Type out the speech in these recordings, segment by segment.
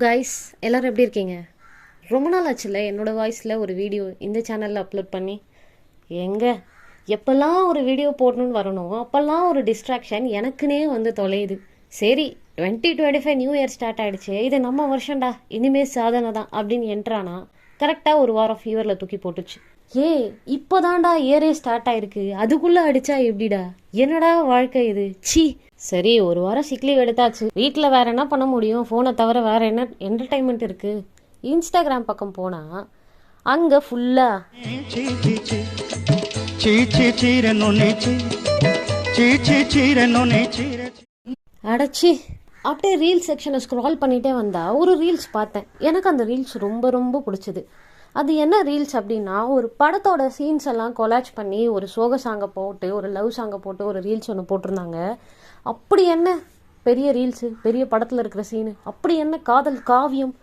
Guys, எல்லோரும் எப்படி இருக்கீங்க? ரொம்ப நாள் ஆச்சுல்ல என்னோடய வாய்ஸில் ஒரு வீடியோ இந்த சேனலில் அப்லோட் பண்ணி. எப்போல்லாம் ஒரு வீடியோ போடணுன்னு வரணும் அப்போல்லாம் ஒரு டிஸ்ட்ராக்ஷன் எனக்குன்னே வந்து தொலையுது. சரி, 2025 நியூ இயர் ஸ்டார்ட் ஆகிடுச்சு, இது நம்ம வருஷம்டா, இனிமேல் சாதனை தான் அப்படின்னு என்ட்ரானா கரெக்டாக ஒரு வாரம் ஃபீவரில் தூக்கி போட்டுச்சு. இப்போதான்டா இயரே ஸ்டார்ட் ஆயிருக்கு, அதுக்குள்ளே அடித்தா எப்படிடா? என்னடா வாழ்க்கை இது, சி. சரி, ஒரு வாரம் சிக் லீவ் எடுத்தாச்சு. வீட்டில் வேற என்ன பண்ண முடியும்? ஃபோனை தவிர வேற என்ன என்டர்டைன்மெண்ட் இருக்கு? இன்ஸ்டாகிராம் பக்கம் போனா அங்க ஃபுல்லா அடைச்சி அப்படியே ரீல்ஸ் செக்ஷனை ஸ்க்ரால் பண்ணிட்டே வந்தா ஒரு ரீல்ஸ் பார்த்தேன். எனக்கு அந்த ரீல்ஸ் ரொம்ப ரொம்ப பிடிச்சது. அது என்ன ரீல்ஸ் அப்படின்னா, ஒரு படத்தோட சீன்ஸ் எல்லாம் கொலாச் பண்ணி ஒரு சோக சாங்கை போட்டு ஒரு லவ் சாங்கை போட்டு ஒரு ரீல்ஸ் ஒன்று போட்டிருந்தாங்க. அப்படி என்ன பெரிய ரீல்ஸு, பெரிய படத்தில் இருக்கிற சீனு, அப்படி என்ன காதல் காவியம்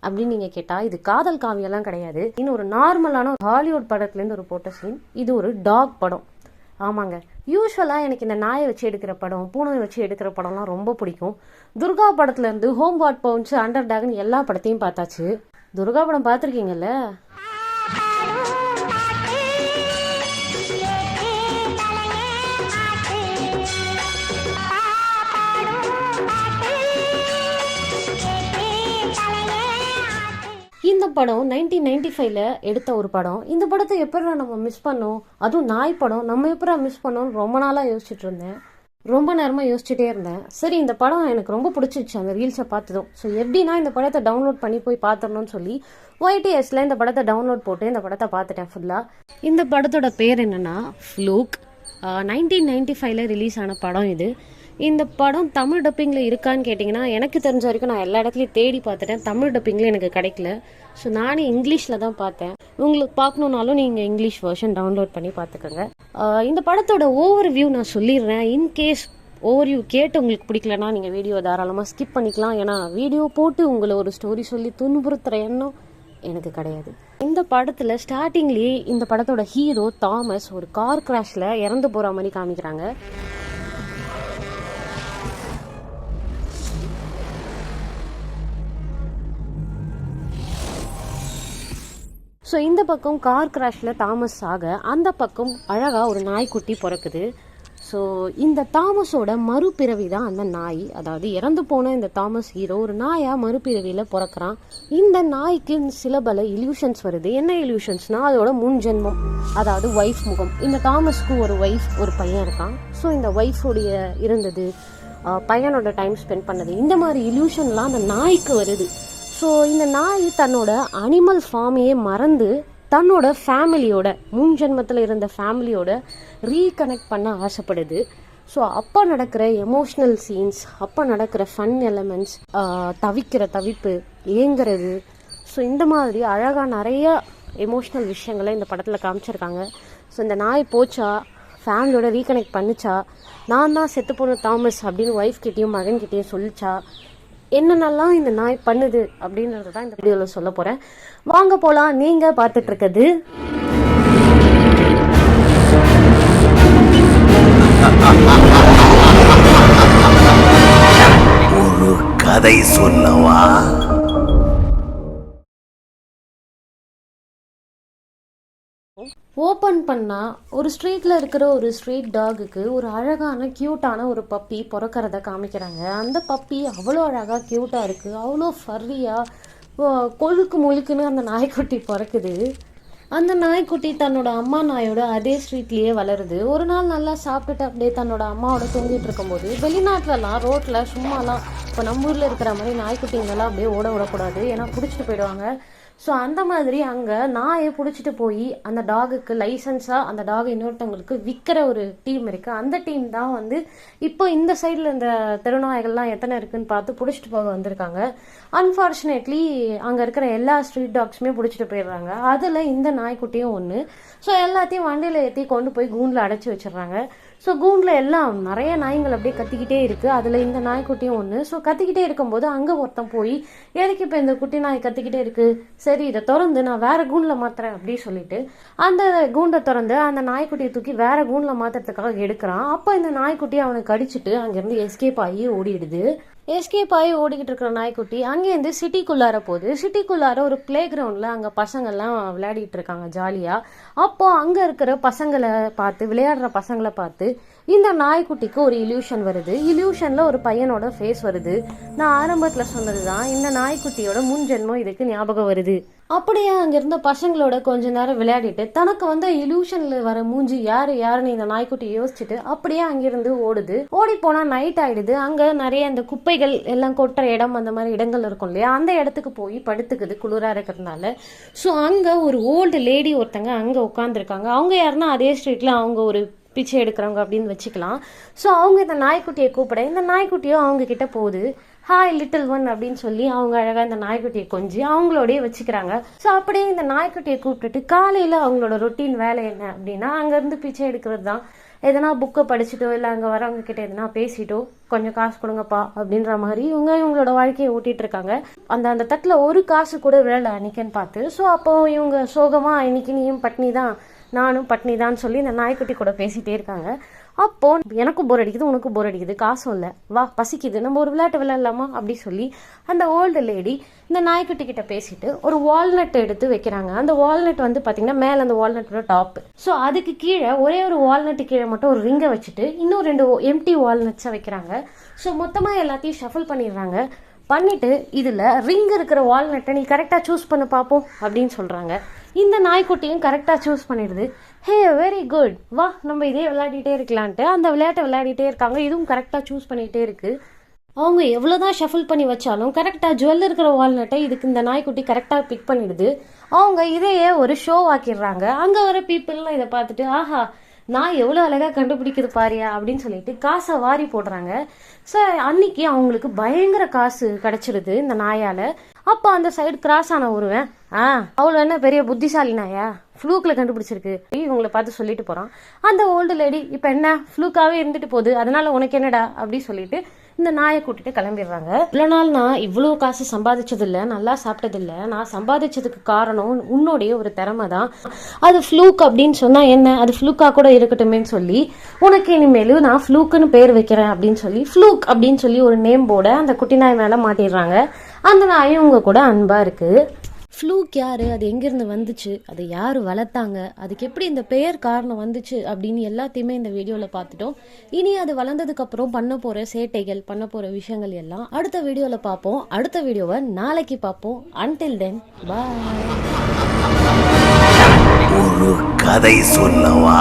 அப்படின்னு நீங்கள் கேட்டால், இது காதல் காவியம்லாம் கிடையாது. இன்னும் ஒரு நார்மலான ஹாலிவுட் படத்துலேருந்து ஒரு போட்ட சீன். இது ஒரு டாக் படம். ஆமாங்க, யூஸ்வலாக எனக்கு இந்த நாயை வச்சு எடுக்கிற படம், பூனை வச்சு எடுக்கிற படம்லாம் ரொம்ப பிடிக்கும். துர்கா படத்துலேருந்து ஹோம் வாட் பவுன்ஸ், அண்டர் டாக்னு எல்லா படத்தையும் பார்த்தாச்சு. துர்கா படம் பார்த்துருக்கீங்கல்ல? இந்த படம் 1995 எடுத்த ஒரு படம். இந்த படத்தை எப்படா நம்ம மிஸ் பண்ணோம்? அதுவும் நாய் படம் நம்ம எப்படா மிஸ் பண்ணோம்னு ரொம்ப நாளாக யோசிச்சுட்டு இருந்தேன். ரொம்ப நேரமாக யோசிச்சுட்டே இருந்தேன். சரி, இந்த படம் எனக்கு ரொம்ப பிடிச்சிருச்சு அந்த ரீல்ஸை பார்த்ததும். ஸோ எப்படின்னா, இந்த படத்தை டவுன்லோட் பண்ணி போய் பார்த்துடணும்னு சொல்லி YTSல இந்த படத்தை டவுன்லோட் போட்டு இந்த படத்தை பார்த்துட்டேன் ஃபுல்லாக. இந்த படத்தோட பேர் என்னன்னா ஃப்ளூக். 1995 ரிலீஸ் ஆன படம் இது. இந்த படம் தமிழ் டப்பிங்கில் இருக்கான்னு கேட்டிங்கன்னா, எனக்கு தெரிஞ்ச வரைக்கும் நான் எல்லா இடத்துலையும் தேடி பார்த்துட்டேன். தமிழ் டப்பிங்கில் எனக்கு கிடைக்கல. ஸோ நானே இங்கிலீஷில் தான் பார்த்தேன். உங்களுக்கு பார்க்கணுன்னாலும் நீங்கள் இங்கிலீஷ் வெர்ஷன் டவுன்லோட் பண்ணி பார்த்துக்கோங்க. இந்த படத்தோட ஓவர் வியூ நான் சொல்லிடுறேன். இன்கேஸ் ஓவர் வியூ கேட்டு உங்களுக்கு பிடிக்கலன்னா நீங்கள் வீடியோ தாராளமாக ஸ்கிப் பண்ணிக்கலாம். ஏன்னா வீடியோ போட்டு உங்களை ஒரு ஸ்டோரி சொல்லி துன்புறுத்துகிற எண்ணம் எனக்கு கிடையாது. இந்த படத்தில் ஸ்டார்டிங்லேயே இந்த படத்தோட ஹீரோ தாமஸ் ஒரு கார் கிராஷில் இறந்து போகிற மாதிரி காமிக்கிறாங்க. ஸோ இந்த பக்கம் கார் கிராஷில் தாமஸ் ஆக, அந்த பக்கம் அழகாக ஒரு நாய்க்குட்டி பிறக்குது. ஸோ இந்த தாமஸோட மறுபிறவி தான் அந்த நாய். அதாவது இறந்து போன இந்த தாமஸ் ஹீரோ ஒரு நாயாக மறுபிறவியில் பிறக்கிறான். இந்த நாய்க்கு சில பல இல்யூஷன்ஸ் வருது. என்ன இல்யூஷன்ஸ்னால், அதோட முன் ஜென்மம், அதாவது ஒய்ஃப் முகம். இந்த தாமஸ்க்கு ஒரு ஒய்ஃப், ஒரு பையன் இருக்கான். ஸோ இந்த ஒய்ஃபுடைய இருந்தது, பையனோட டைம் ஸ்பெண்ட் பண்ணது, இந்த மாதிரி இல்யூஷன்லாம் அந்த நாய்க்கு வருது. ஸோ இந்த நாய் தன்னோட அனிமல் ஃபார்மையே மறந்து தன்னோட ஃபேமிலியோட, முன் ஜென்மத்தில் இருந்த ஃபேமிலியோட ரீகனெக்ட் பண்ண ஆசைப்படுது. ஸோ அப்போ நடக்கிற எமோஷ்னல் சீன்ஸ், அப்போ நடக்கிற ஃபன் எலமெண்ட்ஸ், தவிக்கிற தவிப்பு, ஏங்குறது, ஸோ இந்த மாதிரி அழகாக நிறைய எமோஷ்னல் விஷயங்களை இந்த படத்தில் காமிச்சிருக்காங்க. ஸோ இந்த நாய் போச்சா, ஃபேமிலியோட ரீகனெக்ட் பண்ணிச்சா, நான் தான் செத்து போன தாமஸ் அப்படின்னு ஒய்ஃப்கிட்டையும் மகன்கிட்டையும் சொல்லிச்சா, என்னென்னலாம் இந்த நாய் பண்ணுது அப்படின்றது தான் இந்த வீடியோவில் சொல்ல போகிறேன். வாங்க போகலாம். நீங்கள் பார்த்துட்டு இருக்கிறது ஒரு கதை சொல்லவா? ஓப்பன் பண்ணால் ஒரு ஸ்ட்ரீட்டில் இருக்கிற ஒரு ஸ்ட்ரீட் டாகுக்கு ஒரு அழகான க்யூட்டான ஒரு பப்பி பிறக்கிறத காமிக்கிறாங்க. அந்த பப்பி அவ்வளோ அழகாக க்யூட்டாக இருக்குது, அவ்வளோ ஃபர்ரியாக கொழுக்கு முழுக்குன்னு அந்த நாய்க்குட்டி பிறக்குது. அந்த நாய்க்குட்டி தன்னோட அம்மா நாயோட அதே ஸ்ட்ரீட்லேயே வளருது. ஒரு நாள் நல்லா சாப்பிட்டுட்டு அப்படியே தன்னோட அம்மாவோட தூங்கிட்டு இருக்கும்போது, வெளிநாட்டிலலாம் ரோட்டில் சும்மாலாம் இப்போ நம்ம ஊரில் இருக்கிற மாதிரி நாய்க்குட்டிங்கெல்லாம் அப்படியே ஓட விடக்கூடாது, ஏன்னா பிடிச்சிட்டு போயிடுவாங்க. ஸோ அந்த மாதிரி அங்கே நாயை பிடிச்சிட்டு போய் அந்த டாகுக்கு லைசன்ஸாக அந்த டாக் இன்னொருத்தவங்களுக்கு விற்கிற ஒரு டீம் இருக்குது. அந்த டீம் தான் வந்து இப்போ இந்த சைடில் இந்த தெருநாய்கள்லாம் எத்தனை இருக்குன்னு பார்த்து பிடிச்சிட்டு போக வந்திருக்காங்க. அன்ஃபார்ச்சுனேட்லி அங்கே இருக்கிற எல்லா ஸ்ட்ரீட் டாக்ஸுமே பிடிச்சிட்டு போயிடுறாங்க. அதில் இந்த நாய்க்குட்டியும் ஒன்று. ஸோ எல்லாத்தையும் வண்டியில் ஏற்றி கொண்டு போய் கூண்டில் அடைச்சி வச்சிடுறாங்க. ஸோ கூண்டில் எல்லாம் நிறைய நாய்கள் அப்படியே கத்திக்கிட்டே இருக்குது. அதில் இந்த நாய்க்குட்டியும் ஒன்று. ஸோ கத்திக்கிட்டே இருக்கும்போது அங்கே ஒருத்தன் போய், எதுக்கு இப்போ இந்த குட்டி நாய் கத்திக்கிட்டே இருக்குது, சரி இதை திறந்து நான் வேறு கூண்டில் மாற்றுறேன் அப்படின்னு சொல்லிட்டு அந்த கூண்டை திறந்து அந்த நாய்க்குட்டியை தூக்கி வேறு கூண்டில் மாற்றுறதுக்காக எடுக்கிறான். அப்போ இந்த நாய்க்குட்டி அவனை கடிச்சிட்டு அங்கேருந்து எஸ்கேப் ஆகி ஓடிடுது. எஸ்கேப் ஆகி ஓடிக்கிட்டு இருக்கிற நாய்க்குட்டி அங்கேருந்து சிட்டிக்குள்ளார போகுது. சிட்டிக்குள்ளார ஒரு பிளே கிரவுண்டில் அங்கே பசங்கள்லாம் விளையாடிட்டு இருக்காங்க ஜாலியாக. அப்போ அங்கே இருக்கிற பசங்களை பார்த்து, விளையாடுற பசங்களை பார்த்து இந்த நாய்க்குட்டிக்கு ஒரு இல்யூஷன் வருது. இல்யூஷனில் ஒரு பையனோட ஃபேஸ் வருது. நான் ஆரம்பத்தில் சொன்னது தான், இந்த நாய்க்குட்டியோட முன் ஜென்மம் இதுக்கு ஞாபகம் வருது. அப்படியே அங்கே இருந்த பசங்களோட கொஞ்ச நேரம் விளையாடிட்டு தனக்கு வந்து இல்யூஷனில் வர மூஞ்சி யாருன்னு இந்த நாய்க்குட்டி யோசிச்சுட்டு அப்படியே அங்கிருந்து ஓடுது. ஓடி போனால் நைட் ஆயிடுது. அங்கே நிறைய இந்த குப்பைகள் எல்லாம் கொட்டுற இடம், அந்த மாதிரி இடங்கள் இருக்கும் இல்லையா, அந்த இடத்துக்கு போய் படுத்துக்குது குளிராக இருக்கிறதுனால. ஸோ அங்கே ஒரு ஓல்டு லேடி ஒருத்தங்க அங்கே உட்காந்துருக்காங்க. அவங்க யாருன்னா அதே ஸ்ட்ரீட்டில் அவங்க ஒரு பிச்சை எடுக்கிறவங்க அப்படின்னு வச்சுக்கலாம். ஸோ அவங்க இந்த நாய்க்குட்டியை கூப்பிட, இந்த நாய்க்குட்டியும் அவங்க கிட்ட போகுது. ஹாய் லிட்டில் ஒன் அப்படின்னு சொல்லி அவங்க அழகாக இந்த நாய்க்குட்டியை கொஞ்சி அவங்களோடய வச்சுக்கிறாங்க. ஸோ அப்படியே இந்த நாய்க்குட்டியை கூப்பிட்டுட்டு காலையில் அவங்களோட ரொட்டீன் வேலை என்ன அப்படின்னா அங்கேருந்து பிச்சை எடுக்கிறது தான். எதனா புக்கை படிச்சுட்டோ இல்லை அங்கே வரவங்க கிட்ட எதனா பேசிட்டோ கொஞ்சம் காசு கொடுங்கப்பா அப்படின்ற மாதிரி இவங்களோட வாழ்க்கையை ஓட்டிகிட்டு இருக்காங்க. அந்த தட்டில் ஒரு காசு கூட விழலை அன்னைக்குன்னு பார்த்து. ஸோ அப்போ இவங்க சோகமாக இன்னைக்கு நீயும் பட்னி தான் நானும் பட்னி தான் சொல்லி இந்த நாய்க்குட்டி கூட பேசிகிட்டே இருக்காங்க. அப்போ எனக்கும் போர் அடிக்குது, உனக்கும் போர் அடிக்குது, காசும் இல்லை, வா பசிக்குது, நம்ம ஒரு விளையாட்டு விளையாடலாமா அப்படி சொல்லி அந்த ஓல்டு லேடி இந்த நாய்க்குட்டி கிட்ட பேசிட்டு ஒரு வால்நட் எடுத்து வைக்கிறாங்க. அந்த வால்நட் வந்து பார்த்தீங்கன்னா மேலே அந்த வால்நட்டோட டாப். ஸோ அதுக்கு கீழே ஒரே ஒரு வால்நட்டு கீழே மட்டும் ஒரு ரிங்கை வச்சுட்டு இன்னும் 2 எம்டி வால்நட்ஸை வைக்கிறாங்க. ஸோ மொத்தமாக எல்லாத்தையும் ஷஃபில் பண்ணிடுறாங்க. பண்ணிட்டு இதில் ரிங் இருக்கிற வால்நட்டை நீ கரெக்டாக சூஸ் பண்ண பார்ப்போம் அப்படின்னு சொல்கிறாங்க. இந்த நாய்க்குட்டியும் கரெக்டாக சூஸ் பண்ணிடுது. ஹே வெரி குட், வா நம்ம இதே விளையாடிட்டே இருக்கலான்ட்டு அந்த விளையாட்டை விளையாடிட்டே இருக்காங்க. இதுவும் கரெக்டாக சூஸ் பண்ணிகிட்டே இருக்குது. அவங்க எவ்வளோதான் ஷஃபில் பண்ணி வச்சாலும் கரெக்டாக ஜுவல் இருக்கிற வால்நட்டை இதுக்கு இந்த நாய்க்குட்டி கரெக்டாக பிக் பண்ணிடுது. அவங்க இதையே ஒரு ஷோ ஆக்கிடுறாங்க. அங்கே வர பீப்புளெலாம் இதை பார்த்துட்டு ஆஹா நான் எவ்வளோ அழகாக கண்டுபிடிக்குது பாரியா அப்படின்னு சொல்லிட்டு காசை வாரி போடுறாங்க. ஸோ அன்னைக்கு அவங்களுக்கு பயங்கர காசு கிடைச்சிருது இந்த நாயால். அப்போ அந்த சைடு கிராஸ் ஆன ஒருவன் அவளை என்ன பெரிய புத்திசாலி நாயா, ஃப்ளூக்கில் கண்டுபிடிச்சிருக்கு இவங்களை பார்த்து சொல்லிட்டு போகிறான். அந்த ஓல்டு லேடி இப்போ என்ன ஃப்ளூக்காகவே இருந்துட்டு போகுது, அதனால உனக்கு என்னடா அப்படி சொல்லிட்டு இந்த நாயை கூட்டிட்டு கிளம்பிடுறாங்க. இவ்வளோ நாள் நான் இவ்வளோ காசு சம்பாதிச்சதில்லை, நல்லா சாப்பிட்டதில்லை. நான் சம்பாதிச்சதுக்கு காரணம் உன்னுடைய ஒரு திறமை தான். அது ஃப்ளூக் அப்படின்னு சொன்னால் என்ன, அது ஃப்ளூக்காக கூட இருக்கட்டுமேன்னு சொல்லி உனக்கு இனிமேலும் நான் ஃப்ளூக்குன்னு பேர் வைக்கிறேன் அப்படின்னு சொல்லி ஃப்ளூக் அப்படின்னு சொல்லி ஒரு நேம் போர்டை அந்த குட்டி நாய் மேலே மாட்டிடுறாங்க. அந்த நாயும் உங்க கூட அன்பாக இருக்குது. ஃப்ளூக் யார், அது எங்கேருந்து வந்துச்சு, அது யார் வளர்த்தாங்க, அதுக்கு எப்படி இந்த பெயர் காரணம் வந்துச்சு அப்படின்னு எல்லாத்தையுமே இந்த வீடியோவில் பார்த்துட்டோம். இனி அது வளர்ந்ததுக்கப்புறம் பண்ண போகிற சேட்டைகள், பண்ண போகிற விஷயங்கள் எல்லாம் அடுத்த வீடியோவில் பார்ப்போம். அடுத்த வீடியோவை நாளைக்கு பார்ப்போம். அன்டில் தென் பாய். ஒரு கதை சொல்லவா?